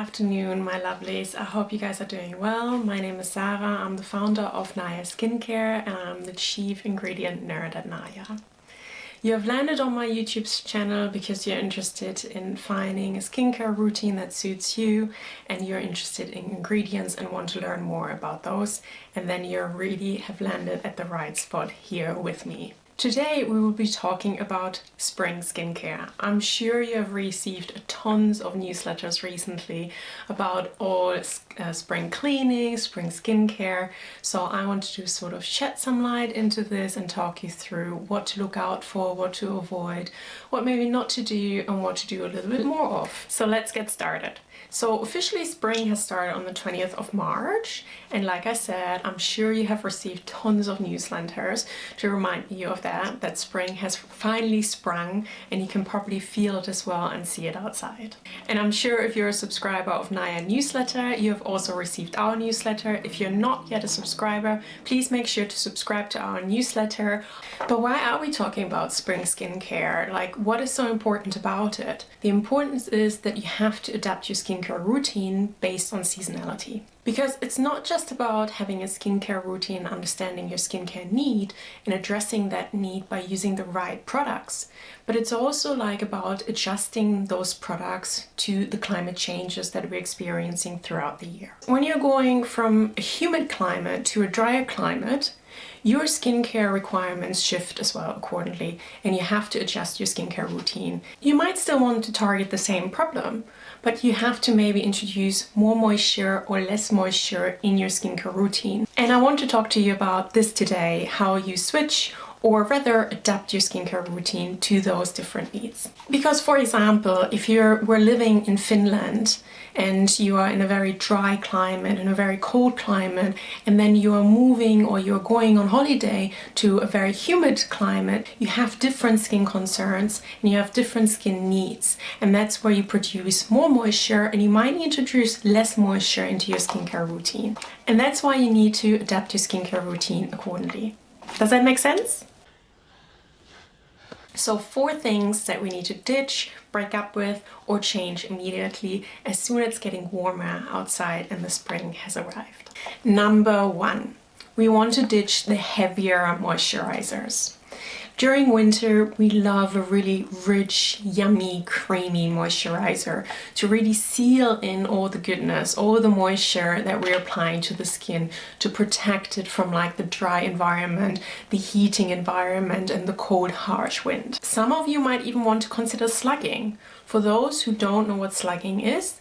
afternoon, my lovelies. I hope you guys are doing well. My name is Sarah. I'm the founder of Naya Skincare and I'm the chief ingredient nerd at Naya. You have landed on my YouTube channel because you're interested in finding a skincare routine that suits you and you're interested in ingredients and want to learn more about those, and then you really have landed at the right spot here with me. Today we will be talking about spring skincare. I'm sure you have received tons of newsletters recently about all spring cleaning, spring skincare, so I wanted to sort of shed some light into this and talk you through what to look out for, what to avoid, what maybe not to do and what to do a little bit more of. So let's get started. So officially spring has started on the 20th of March, and like I said, I'm sure you have received tons of newsletters to remind you of that spring has finally sprung, and you can probably feel it as well and see it outside. And I'm sure if you're a subscriber of Naya newsletter, you have also received our newsletter. If you're not yet a subscriber, please make sure to subscribe to our newsletter. But why are we talking about spring skincare? Like, what is so important about it? The importance is that you have to adapt your skincare routine based on seasonality. Because it's not just about having a skincare routine, understanding your skincare need and addressing that need by using the right products, but it's also like about adjusting those products to the climate changes that we're experiencing throughout the year. When you're going from a humid climate to a drier climate, your skincare requirements shift as well accordingly, and you have to adjust your skincare routine. You might still want to target the same problem, but you have to maybe introduce more moisture or less moisture in your skincare routine. And I want to talk to you about this today, how you switch or rather adapt your skincare routine to those different needs. Because for example, if we're living in Finland and you are in a very dry climate, in a very cold climate, and then you are moving or you're going on holiday to a very humid climate, you have different skin concerns and you have different skin needs. And that's where you produce more moisture and you might introduce less moisture into your skincare routine. And that's why you need to adapt your skincare routine accordingly. Does that make sense? So 4 things that we need to ditch, break up with, or change immediately as soon as it's getting warmer outside and the spring has arrived. Number 1, we want to ditch the heavier moisturizers. During winter, we love a really rich, yummy, creamy moisturizer to really seal in all the goodness, all the moisture that we're applying to the skin to protect it from like the dry environment, the heating environment, and the cold, harsh wind. Some of you might even want to consider slugging. For those who don't know what slugging is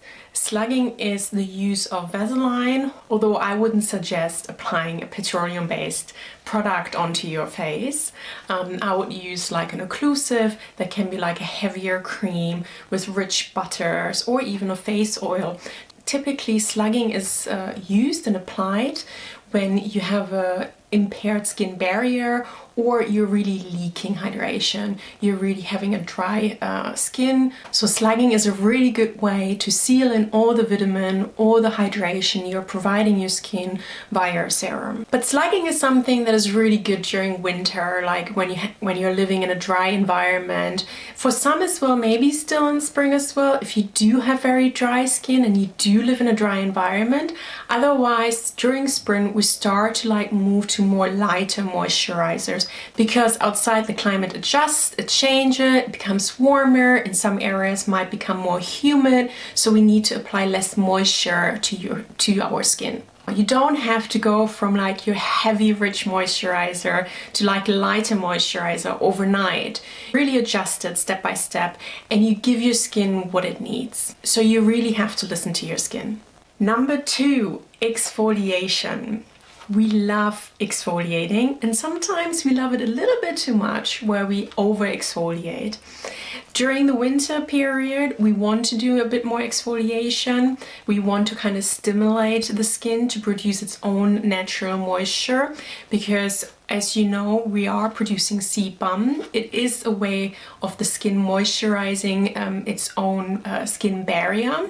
the use of Vaseline, although I wouldn't suggest applying a petroleum-based product onto your face. I would use like an occlusive that can be like a heavier cream with rich butters or even a face oil. Typically slugging is used and applied when you have a impaired skin barrier or you're really leaking hydration, you're really having a dry skin. So slugging is a really good way to seal in all the vitamin, all the hydration you're providing your skin via a serum. But slugging is something that is really good during winter, like when you're living in a dry environment. For some as well, maybe still in spring as well, if you do have very dry skin and you do live in a dry environment. Otherwise, during spring we start to like move to more lighter moisturizers because outside the climate adjusts, it changes, it becomes warmer, in some areas might become more humid, so we need to apply less moisture to our skin. You don't have to go from like your heavy rich moisturizer to like a lighter moisturizer overnight. Really adjust it step by step and you give your skin what it needs. So you really have to listen to your skin. Number 2, exfoliation. We love exfoliating and sometimes we love it a little bit too much where we over exfoliate. During the winter period, we want to do a bit more exfoliation. We want to kind of stimulate the skin to produce its own natural moisture because, as you know, we are producing sebum. It is a way of the skin moisturizing its own skin barrier.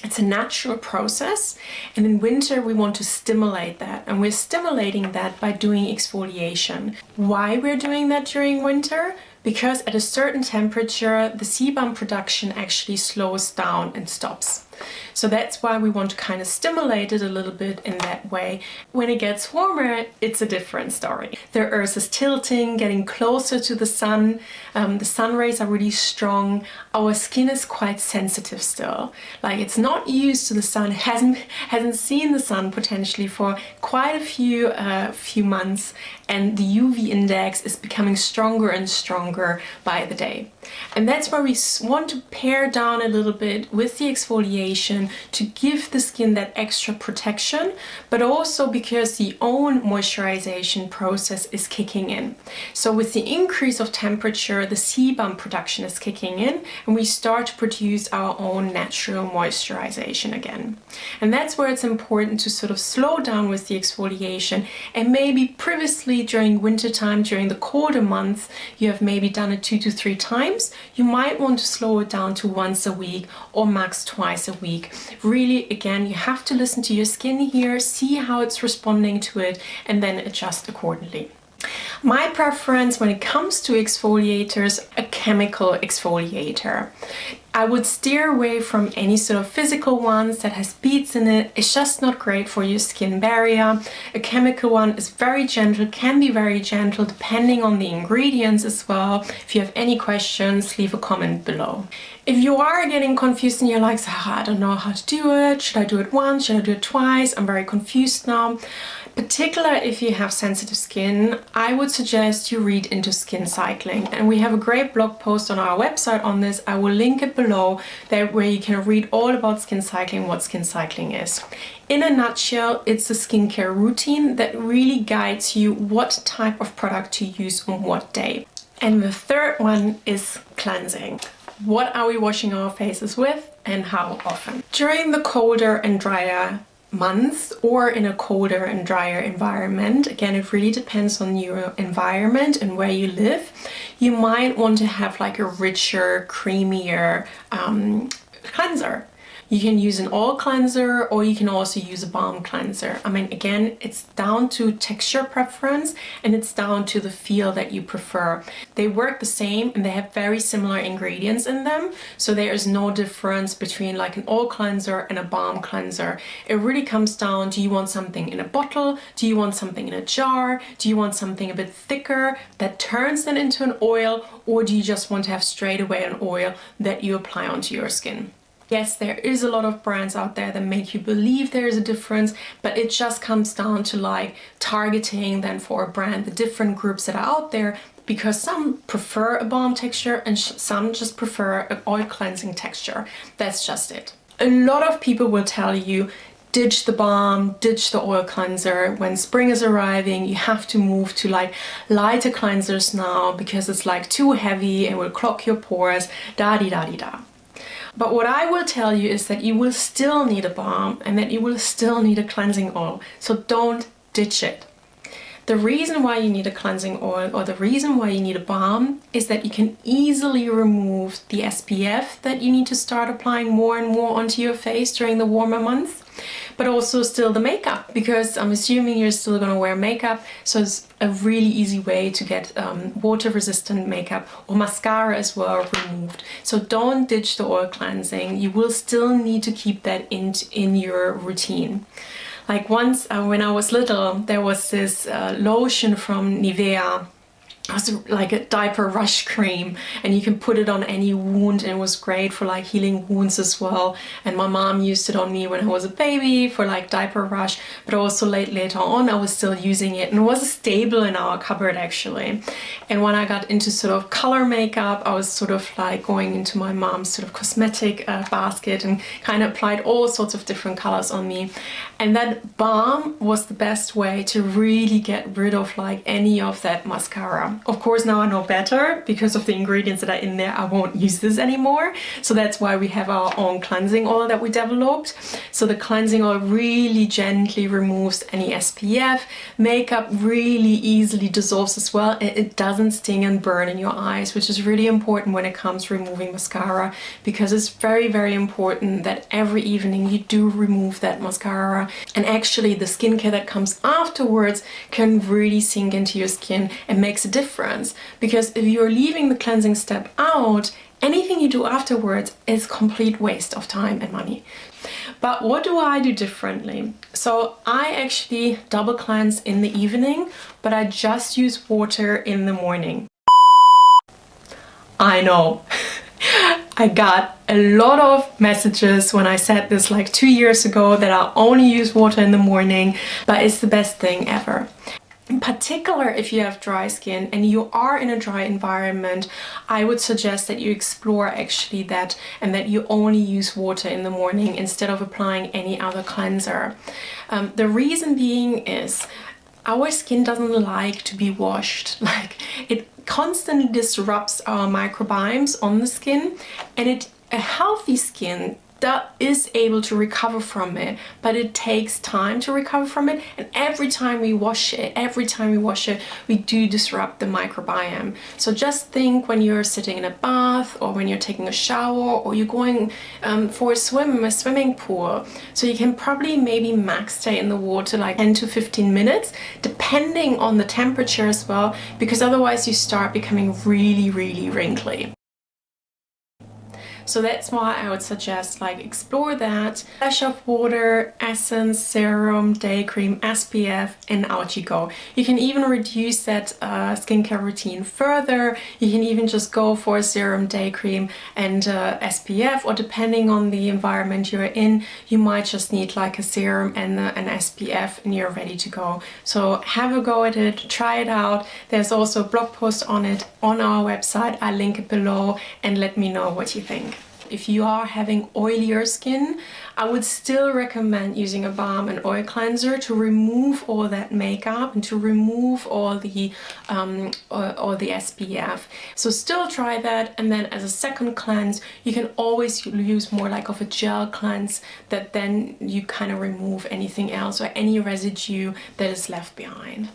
It's a natural process, and in winter we want to stimulate that, and we're stimulating that by doing exfoliation. Why we're doing that during winter? Because at a certain temperature the sebum production actually slows down and stops. So that's why we want to kind of stimulate it a little bit in that way. When it gets warmer, it's a different story. The earth is tilting, getting closer to the sun. The sun rays are really strong. Our skin is quite sensitive still. Like, it's not used to the sun, hasn't seen the sun potentially for quite a few months, and the UV index is becoming stronger and stronger by the day. And that's why we want to pare down a little bit with the exfoliation to give the skin that extra protection, but also because the own moisturization process is kicking in. So with the increase of temperature, the sebum production is kicking in, and we start to produce our own natural moisturization again. And that's where it's important to sort of slow down with the exfoliation, and maybe previously during winter time, during the colder months, you have maybe done it 2 to 3 times. You might want to slow it down to once a week or max twice a week. Really, again, you have to listen to your skin here, see how it's responding to it, and then adjust accordingly. My preference when it comes to exfoliators, a chemical exfoliator. I would steer away from any sort of physical ones that has beads in it. It's just not great for your skin barrier. A chemical one is very gentle, can be very gentle depending on the ingredients as well. If you have any questions, leave a comment below. If you are getting confused and you're like, I don't know how to do it, should I do it once, should I do it twice, I'm very confused now. Particularly if you have sensitive skin, I would suggest you read into skin cycling, and we have a great blog post on our website on this. I will link it below, that where you can read all about skin cycling, what skin cycling is. In a nutshell, it's a skincare routine that really guides you what type of product to use on what day. And the third one is cleansing. What are we washing our faces with and how often? During the colder and drier months, or in a colder and drier environment, again, it really depends on your environment and where you live, you might want to have like a richer, creamier cleanser. You can use an oil cleanser, or you can also use a balm cleanser. I mean, again, it's down to texture preference, and it's down to the feel that you prefer. They work the same and they have very similar ingredients in them, so there is no difference between like an oil cleanser and a balm cleanser. It really comes down, do you want something in a bottle? Do you want something in a jar? Do you want something a bit thicker that turns then into an oil? Or do you just want to have straight away an oil that you apply onto your skin? Yes, there is a lot of brands out there that make you believe there is a difference, but it just comes down to like targeting then for a brand the different groups that are out there, because some prefer a balm texture and some just prefer an oil cleansing texture. That's just it. A lot of people will tell you, ditch the balm, ditch the oil cleanser. When spring is arriving, you have to move to like lighter cleansers now because it's like too heavy and will clog your pores, da-di-da-di-da. But what I will tell you is that you will still need a balm and that you will still need a cleansing oil. So don't ditch it. The reason why you need a cleansing oil, or the reason why you need a balm, is that you can easily remove the SPF that you need to start applying more and more onto your face during the warmer months. But also still the makeup, because I'm assuming you're still going to wear makeup, so it's a really easy way to get water resistant makeup or mascara as well removed. So don't ditch the oil cleansing. You will still need to keep that in your routine. Like once when I was little, there was this lotion from Nivea. It was like a diaper rush cream, and you can put it on any wound, and it was great for like healing wounds as well. And my mom used it on me when I was a baby for like diaper rush, but also later on I was still using it, and it was a staple in our cupboard actually. And when I got into sort of color makeup, I was sort of like going into my mom's sort of cosmetic basket and kind of applied all sorts of different colors on me. And that balm was the best way to really get rid of like any of that mascara. Of course, now I know better because of the ingredients that are in there. I won't use this anymore. So that's why we have our own cleansing oil that we developed. So the cleansing oil really gently removes any SPF. Makeup really easily dissolves as well. It doesn't sting and burn in your eyes, which is really important when it comes to removing mascara, because it's very, very important that every evening you do remove that mascara. And actually the skincare that comes afterwards can really sink into your skin and makes a difference, because if you're leaving the cleansing step out Anything you do afterwards is complete waste of time and money. But what do I do differently? So I actually double cleanse in the evening, but I just use water in the morning. I know. I got a lot of messages when I said this like 2 years ago that I only use water in the morning, but it's the best thing ever. In particular, if you have dry skin and you are in a dry environment, I would suggest that you explore actually that, and that you only use water in the morning instead of applying any other cleanser. The reason being is our skin doesn't like to be washed. Like, it constantly disrupts our microbiomes on the skin, and a healthy skin that is able to recover from it, but it takes time to recover from it, and every time we wash it, we do disrupt the microbiome. So just think when you're sitting in a bath, or when you're taking a shower, or you're going for a swim in a swimming pool. So you can probably maybe max stay in the water like 10 to 15 minutes, depending on the temperature as well, because otherwise you start becoming really, really wrinkly. So that's why I would suggest, like, explore that. Flash of water, essence, serum, day cream, SPF, and out you go. You can even reduce that skincare routine further. You can even just go for a serum, day cream, and SPF, or depending on the environment you're in, you might just need like a serum and an SPF and you're ready to go. So have a go at it, try it out. There's also a blog post on it on our website. I'll link it below, and let me know what you think. If you are having oilier skin, I would still recommend using a balm and oil cleanser to remove all that makeup and to remove all the SPF. So still try that, and then as a second cleanse, you can always use more like of a gel cleanse, that then you kind of remove anything else or any residue that is left behind.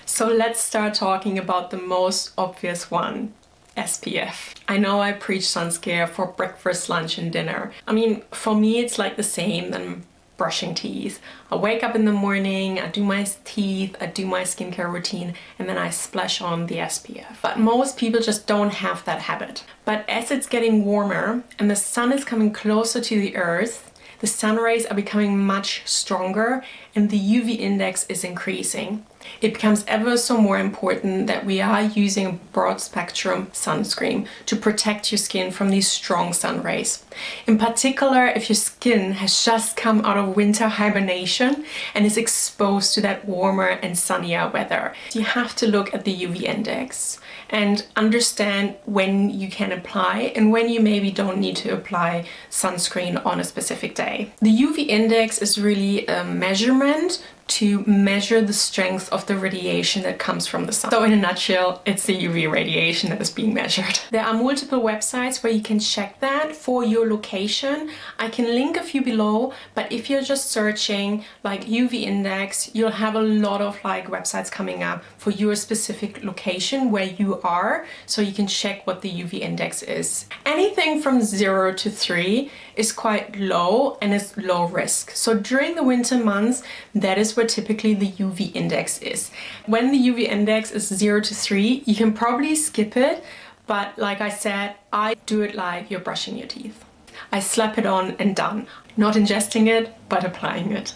So let's start talking about the most obvious one. SPF. I know I preach sunscare for breakfast, lunch and dinner. I mean, for me it's like the same than brushing teeth. I wake up in the morning, I do my teeth, I do my skincare routine, and then I splash on the SPF. But most people just don't have that habit. But as it's getting warmer and the sun is coming closer to the earth, the sun rays are becoming much stronger and the UV index is increasing. It becomes ever so more important that we are using a broad spectrum sunscreen to protect your skin from these strong sun rays. In particular, if your skin has just come out of winter hibernation and is exposed to that warmer and sunnier weather. You have to look at the UV index and understand when you can apply and when you maybe don't need to apply sunscreen on a specific day. The UV index is really a measurement to measure the strength of the radiation that comes from the sun. So in a nutshell, it's the UV radiation that is being measured. There are multiple websites where you can check that for your location. I can link a few below, but if you're just searching like UV index, you'll have a lot of like websites coming up for your specific location where you are, so you can check what the UV index is. Anything from 0 to 3 is quite low and is low risk. So during the winter months, that is where typically the UV index is. When the UV index is 0 to 3, you can probably skip it, but like I said, I do it like you're brushing your teeth. I slap it on and done. Not ingesting it, but applying it.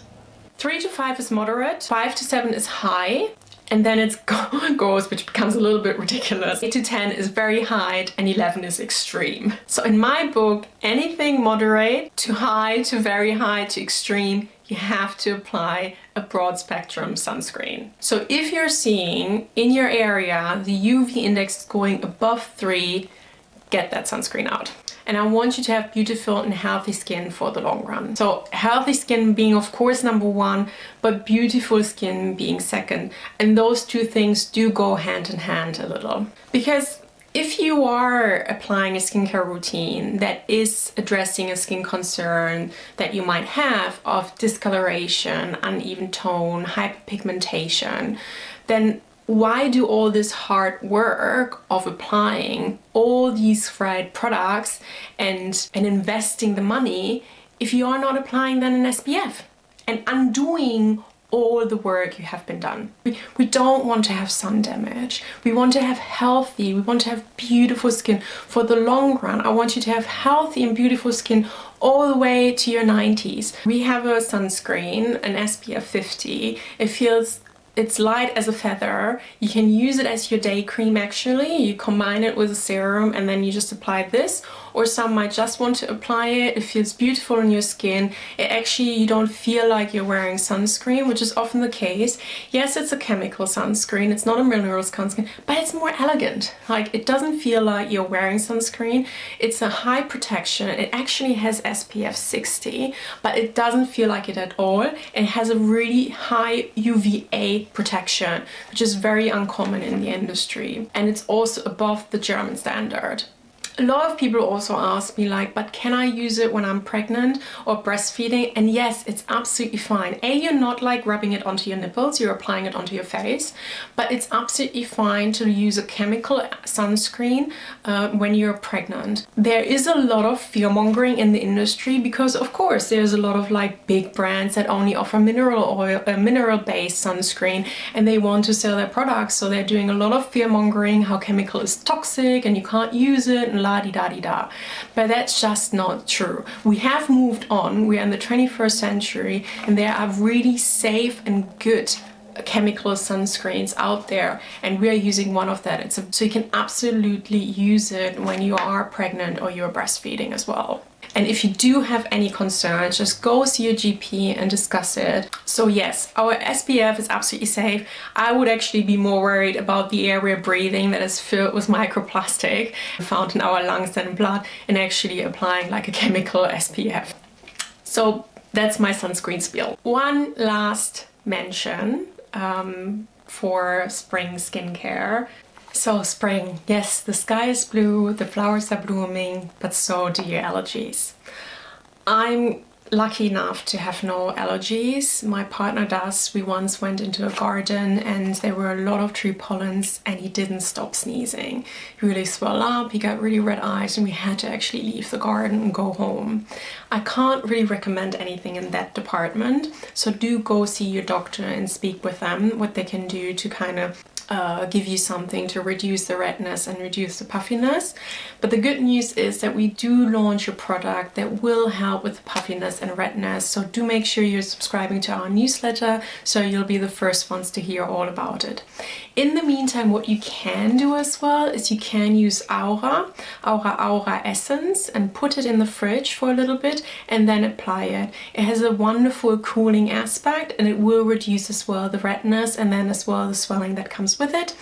3 to 5 is moderate, 5 to 7 is high, and then it goes, which becomes a little bit ridiculous. 8 to 10 is very high and 11 is extreme. So in my book, anything moderate to high to very high to extreme, you have to apply a broad spectrum sunscreen. So if you're seeing in your area the UV index going above 3, get that sunscreen out. And I want you to have beautiful and healthy skin for the long run. So healthy skin being of course number 1, but beautiful skin being second. And those two things do go hand in hand a little. Because if you are applying a skincare routine that is addressing a skin concern that you might have of discoloration, uneven tone, hyperpigmentation, then why do all this hard work of applying all these fried products and investing the money if you are not applying then an SPF and undoing all the work you have been done. We don't want to have sun damage. We want to have healthy, we want to have beautiful skin for the long run. I want you to have healthy and beautiful skin all the way to your 90s. We have a sunscreen, an SPF 50. It's light as a feather. You can use it as your day cream actually. You combine it with a serum and then you just apply this. Or some might just want to apply it. It feels beautiful on your skin. You don't feel like you're wearing sunscreen, which is often the case. Yes, it's a chemical sunscreen. It's not a mineral sunscreen, but it's more elegant. Like, it doesn't feel like you're wearing sunscreen. It's a high protection. It actually has SPF 60, but it doesn't feel like it at all. It has a really high UVA protection, which is very uncommon in the industry. And it's also above the German standard. A lot of people also ask me like, but can I use it when I'm pregnant or breastfeeding? And yes, it's absolutely fine. You're not like rubbing it onto your nipples, you're applying it onto your face, but it's absolutely fine to use a chemical sunscreen when you're pregnant. There is a lot of fear-mongering in the industry because of course there's a lot of like big brands that only offer mineral-based sunscreen, and they want to sell their products, so they're doing a lot of fear-mongering, how chemical is toxic and you can't use it and la-di-da-di-da. But that's just not true. We have moved on. We're in the 21st century and there are really safe and good chemical sunscreens out there, and we are using one of that. So you can absolutely use it when you are pregnant or you're breastfeeding as well. And if you do have any concerns, just go see your GP and discuss it. So yes, our SPF is absolutely safe. I would actually be more worried about the air we're breathing that is filled with microplastic found in our lungs and blood, and actually applying like a chemical SPF. So that's my sunscreen spiel. One last mention for spring skincare. So spring, yes, the sky is blue, the flowers are blooming, but so do your allergies. I'm lucky enough to have no allergies. My partner does. We once went into a garden and there were a lot of tree pollens and he didn't stop sneezing. He really swelled up, he got really red eyes, and we had to actually leave the garden and go home. I can't really recommend anything in that department, so do go see your doctor and speak with them what they can do to kind of give you something to reduce the redness and reduce the puffiness. But the good news is that we do launch a product that will help with the puffiness and redness, so do make sure you're subscribing to our newsletter so you'll be the first ones to hear all about it. In the meantime, what you can do as well is you can use Aura Essence and put it in the fridge for a little bit and then apply it. It has a wonderful cooling aspect and it will reduce as well the redness and then as well the swelling that comes with it.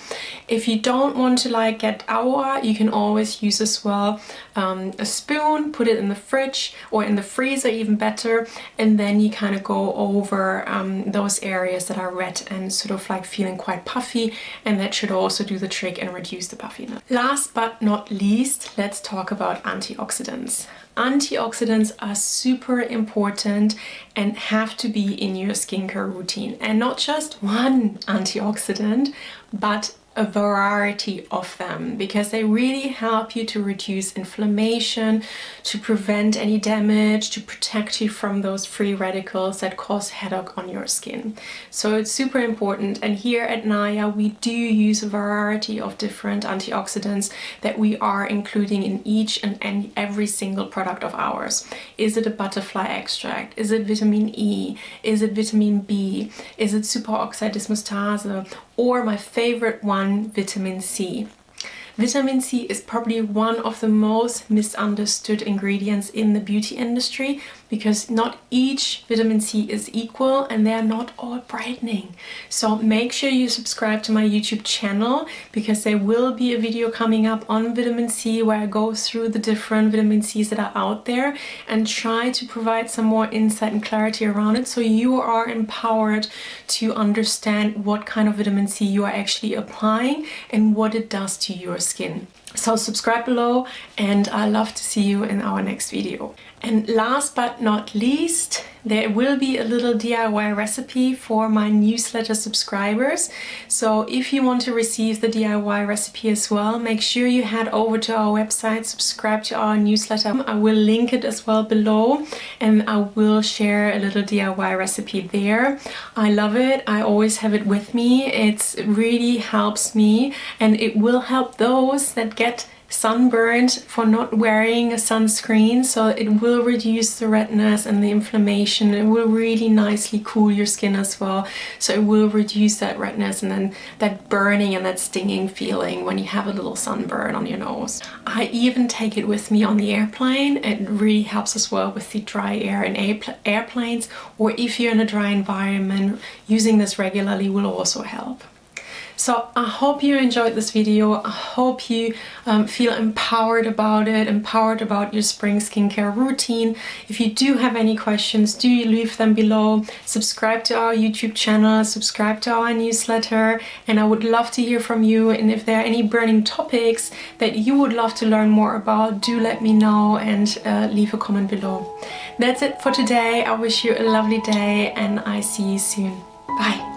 If you don't want to like get Aura, you can always use as well a spoon, put it in the fridge or in the freezer, even better, and then you kind of go over those areas that are red and sort of like feeling quite puffy, and that should also do the trick and reduce the puffiness. Last but not least, let's talk about antioxidants. Antioxidants are super important and have to be in your skincare routine, and not just one antioxidant, but a variety of them, because they really help you to reduce inflammation, to prevent any damage, to protect you from those free radicals that cause headache on your skin. So it's super important, and here at Naya we do use a variety of different antioxidants that we are including in each and every single product of ours. Is it a butterfly extract? Is it vitamin E? Is it vitamin B? Is it superoxide dismutase? Or my favorite one, vitamin C. Vitamin C is probably one of the most misunderstood ingredients in the beauty industry, because not each vitamin C is equal and they are not all brightening. So make sure you subscribe to my YouTube channel, because there will be a video coming up on vitamin C where I go through the different vitamin Cs that are out there and try to provide some more insight and clarity around it, so you are empowered to understand what kind of vitamin C you are actually applying and what it does to your skin. So subscribe below, and I love to see you in our next video. And last but not least, there will be a little DIY recipe for my newsletter subscribers. So if you want to receive the DIY recipe as well, make sure you head over to our website, subscribe to our newsletter. I will link it as well below, and I will share a little DIY recipe there. I love it. I always have it with me. It really helps me, and it will help those that get sunburned for not wearing a sunscreen. So it will reduce the redness and the inflammation. It will really nicely cool your skin as well, so it will reduce that redness and then that burning and that stinging feeling when you have a little sunburn on your nose. I even take it with me on the airplane. It really helps as well with the dry air in airplanes, or if you're in a dry environment, using this regularly will also help. So I hope you enjoyed this video. I hope you feel empowered about it, empowered about your spring skincare routine. If you do have any questions, do leave them below. Subscribe to our YouTube channel, subscribe to our newsletter, and I would love to hear from you. And if there are any burning topics that you would love to learn more about, do let me know and leave a comment below. That's it for today. I wish you a lovely day, and I see you soon. Bye.